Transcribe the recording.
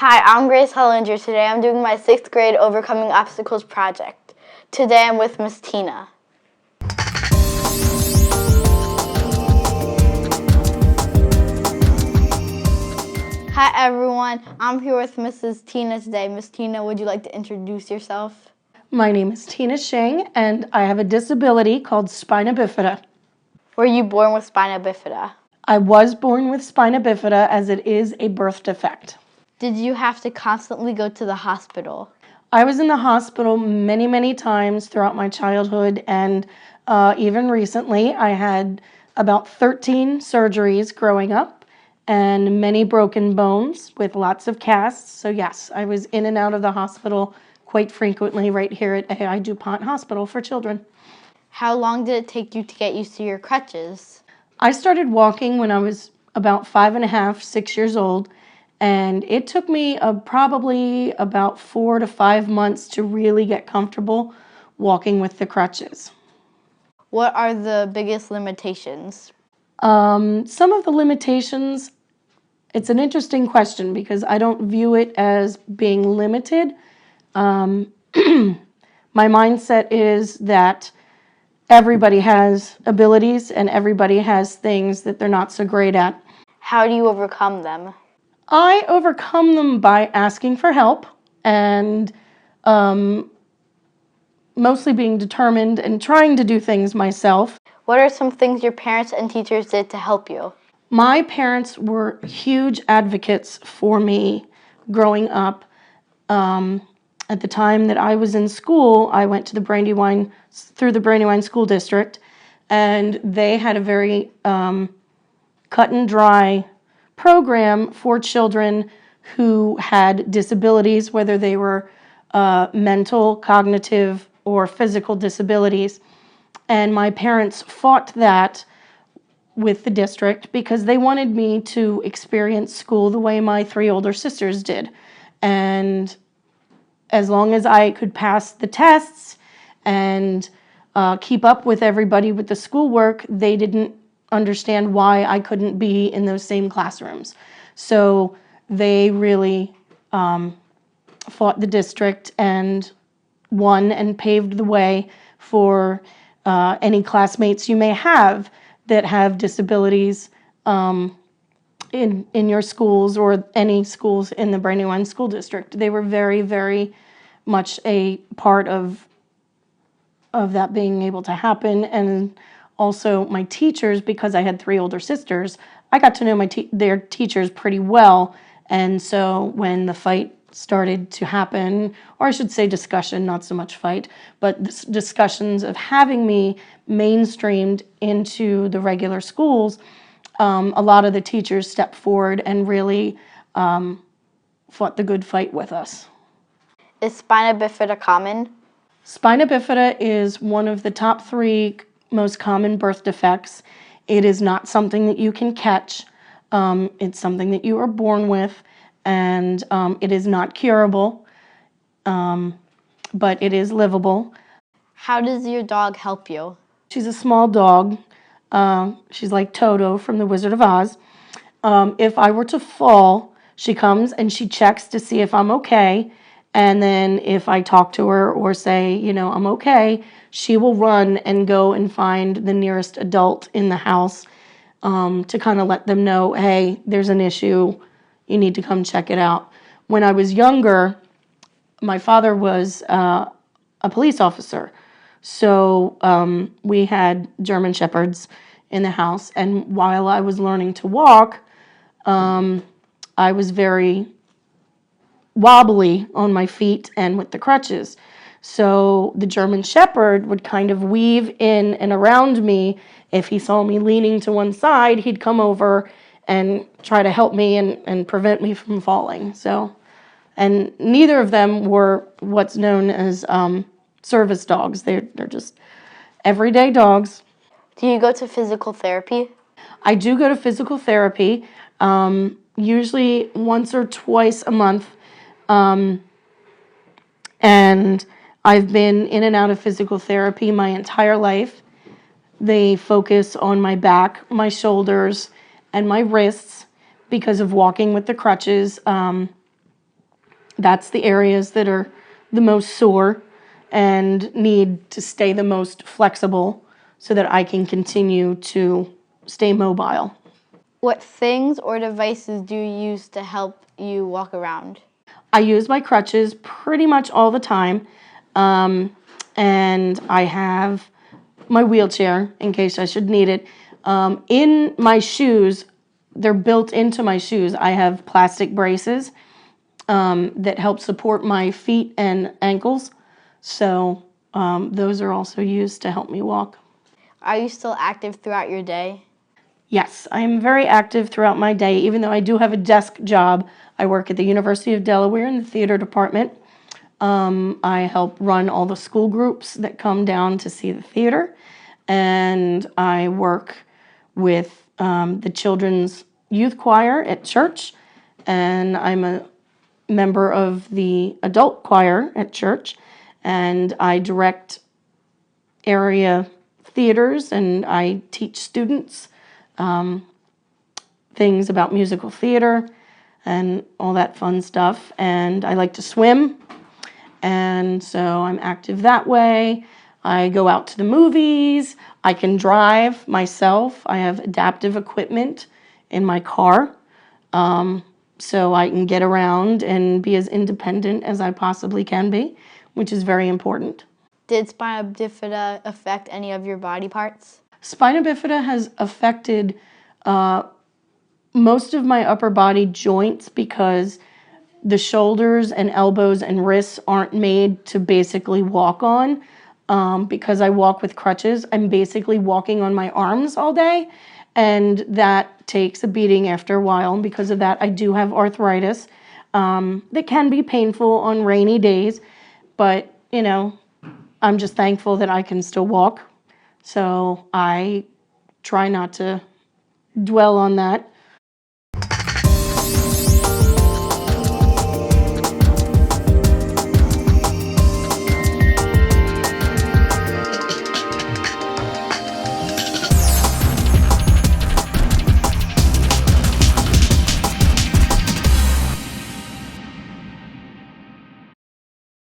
Hi, I'm Grace Hollinger. Today I'm doing my 6th grade Overcoming Obstacles project. Today I'm with Miss Tina. Hi everyone, I'm here with Mrs. Tina today. Miss Tina, would you like to introduce yourself? My name is Tina Shing, and I have a disability called Spina Bifida. Were you born with Spina Bifida? I was born with Spina Bifida as it is a birth defect. Did you have to constantly go to the hospital? I was in the hospital many times throughout my childhood, and even recently I had about 13 surgeries growing up and many broken bones with lots of casts. So yes, I was in and out of the hospital quite frequently right here at AI DuPont Hospital for Children. How long did it take you to get used to your crutches? I started walking when I was about 5.5, 6 years old, and it took me probably about 4 to 5 months to really get comfortable walking with the crutches. What are the biggest limitations? Some of the limitations, it's an interesting question because I don't view it as being limited. My mindset is that everybody has abilities and everybody has things that they're not so great at. How do you overcome them? I overcome them by asking for help and mostly being determined and trying to do things myself. What are some things your parents and teachers did to help you? My parents were huge advocates for me growing up. At the time that I was in school, I went to through the Brandywine School District, and they had a very cut and dry program for children who had disabilities, whether they were mental, cognitive, or physical disabilities. And my parents fought that with the district because they wanted me to experience school the way my 3 older sisters did. And as long as I could pass the tests and keep up with everybody with the schoolwork, they didn't understand why I couldn't be in those same classrooms. So they really fought the district and won and paved the way for any classmates you may have that have disabilities in your schools or any schools in the Brandywine School District. They were very much a part of that being able to happen. And also my teachers, because I had 3 older sisters, I got to know their teachers pretty well. And so when the fight started to happen, or I should say discussion, not so much fight, but discussions of having me mainstreamed into the regular schools, a lot of the teachers stepped forward and really fought the good fight with us. Is spina bifida common? Spina bifida is one of the top 3 most common birth defects. It is not something that you can catch. It's something that you are born with, and it is not curable, but it is livable. How does your dog help you? She's a small dog. She's like Toto from The Wizard of Oz. If I were to fall, she comes and she checks to see if I'm okay. And then if I talk to her or say, I'm okay, she will run and go and find the nearest adult in the house to kind of let them know, hey, there's an issue. You need to come check it out. When I was younger, my father was a police officer. So we had German Shepherds in the house. And while I was learning to walk, I was very wobbly on my feet and with the crutches. So the German Shepherd would kind of weave in and around me. If he saw me leaning to one side, he'd come over and try to help me and prevent me from falling. And neither of them were what's known as service dogs. They're just everyday dogs. Do you go to physical therapy? I do go to physical therapy, usually once or twice a month. And I've been in and out of physical therapy my entire life. They focus on my back, my shoulders, and my wrists because of walking with the crutches. That's the areas that are the most sore and need to stay the most flexible so that I can continue to stay mobile. What things or devices do you use to help you walk around? I use my crutches pretty much all the time, and I have my wheelchair in case I should need it. In my shoes, they're built into my shoes. I have plastic braces that help support my feet and ankles. So those are also used to help me walk. Are you still active throughout your day? Yes, I am very active throughout my day, even though I do have a desk job. I work at the University of Delaware in the theater department. I help run all the school groups that come down to see the theater, and I work with the children's youth choir at church, and I'm a member of the adult choir at church, and I direct area theaters and I teach students things about musical theater and all that fun stuff. And I like to swim, and so I'm active that way. I go out to the movies. I can drive myself. I have adaptive equipment in my car, so I can get around and be as independent as I possibly can be, which is very important. Did spina bifida affect any of your body parts? Spina bifida has affected most of my upper body joints because the shoulders and elbows and wrists aren't made to basically walk on. Because I walk with crutches, I'm basically walking on my arms all day, and that takes a beating after a while. And because of that, I do have arthritis that can be painful on rainy days, but I'm just thankful that I can still walk. So I try not to dwell on that.